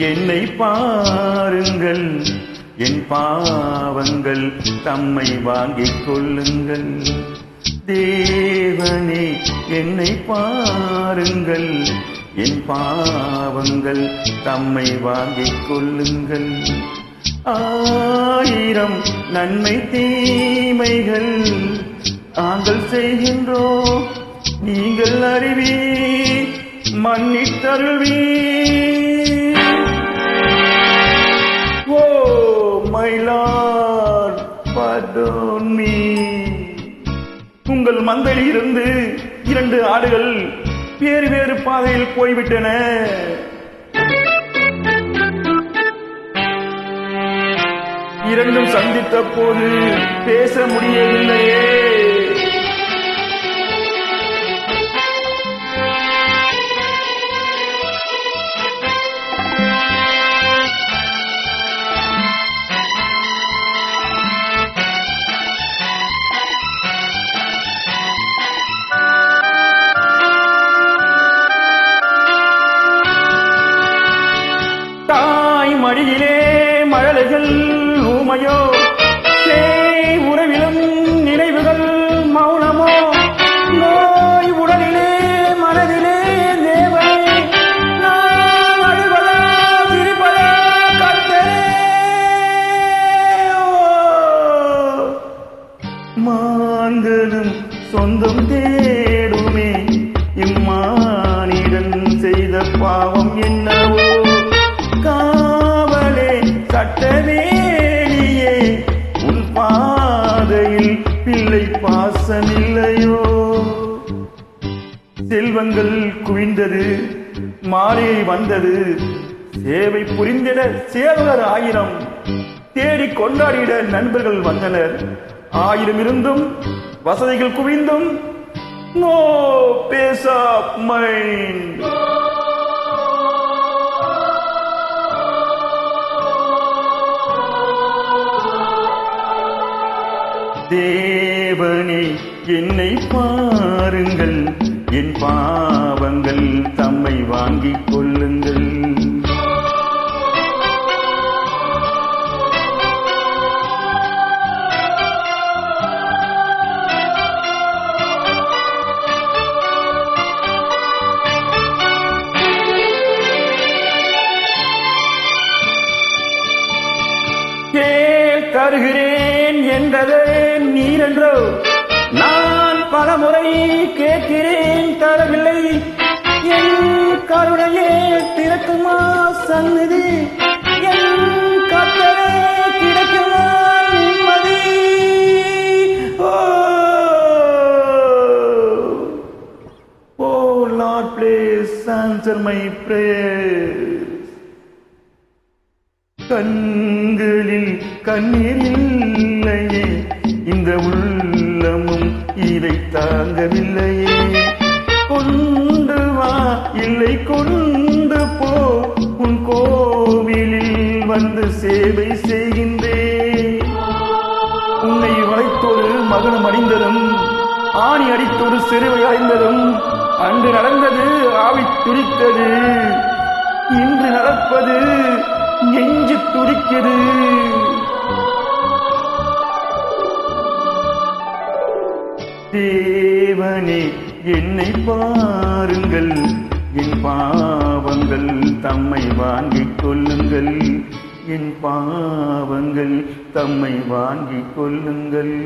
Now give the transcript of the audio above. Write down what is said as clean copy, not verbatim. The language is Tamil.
என்னை பாருங்கள், என் பாவங்கள் தம்மை வாங்கிக் கொள்ளுங்கள். தேவனே என்னை பாருங்கள், என் பாவங்கள் தம்மை வாங்கிக் கொள்ளுங்கள். 1000 நன்மை தீமைகள் நாங்கள் செய்கின்றோம், நீங்கள் அறிவீர், மன்னித்தருள்வீர். Oh my Lord, pardon me. உங்கள் மந்தையில் இருந்து 2 ஆடுகள் வேறு வேறு பாதையில் போய்விட்டன. இரண்டும் சந்தித்த போது பேச முடியவில்லையே. தாய் மடியிலே மழலைகள் ஊமையோ, சேய் உறவிலும் நினைவுகள் மௌனமோ, நோய் உடலிலே மனதிலே தேவனே, நான் அழுவதா சிரிப்பதா கர்த்தரே. மான்களும் சொந்தம் தேடுமே, இம்மானிடன் செய்த பாவம் என்னவோ. காவலே சட்டவேலியே, உன் பாதையில் பிள்ளை பாசமில்லையோ. செல்வங்கள் குவிந்தது, மாலையை வந்தது, சேவை புரிந்திட சேவகர் 1000, தேடி கொண்டாடிட நண்பர்கள் வந்தனர். 1000 இருந்தும் வசதிகள் குவிந்தும் நோ பேஸ் ஆஃப் மைண்ட். தேவனே என்னை பாருங்கள், என் பாவங்கள் தம்மை வாங்கிக் கொள்ளுங்கள். தருகிறேன் என்றதே நீரென்றோ, நான் பலமுறை கேட்கிறேன் தரவில்லை. என் கருணையே திறக்குமா சந்நிதி, என் கர்த்தரே கிடைக்குமா நிம்மதி. Oh Lord, please answer my prayer. கண்களில் கண்ணீர் இல்லையே, இந்த உள்ளமும் இதை தாங்கவில்லையே. கொண்டு வா இல்லை கொண்டு போ, உன் கோவிலில் வந்து சேவை செய்கின்றேன். உன்னை வளைத்தொரு மகனம் அடைந்ததும், ஆணி அடித்தொரு சிறுவை அடைந்ததும், அன்று நடந்தது ஆவி துடித்தது, இன்று நடப்பது நெஞ்சு துடிக்கிறது. தேவனே என்னை பாருங்கள், என் பாவங்கள் தம்மை வாங்கிக் கொள்ளுங்கள். என் பாவங்கள் தம்மை வாங்கிக் கொள்ளுங்கள்.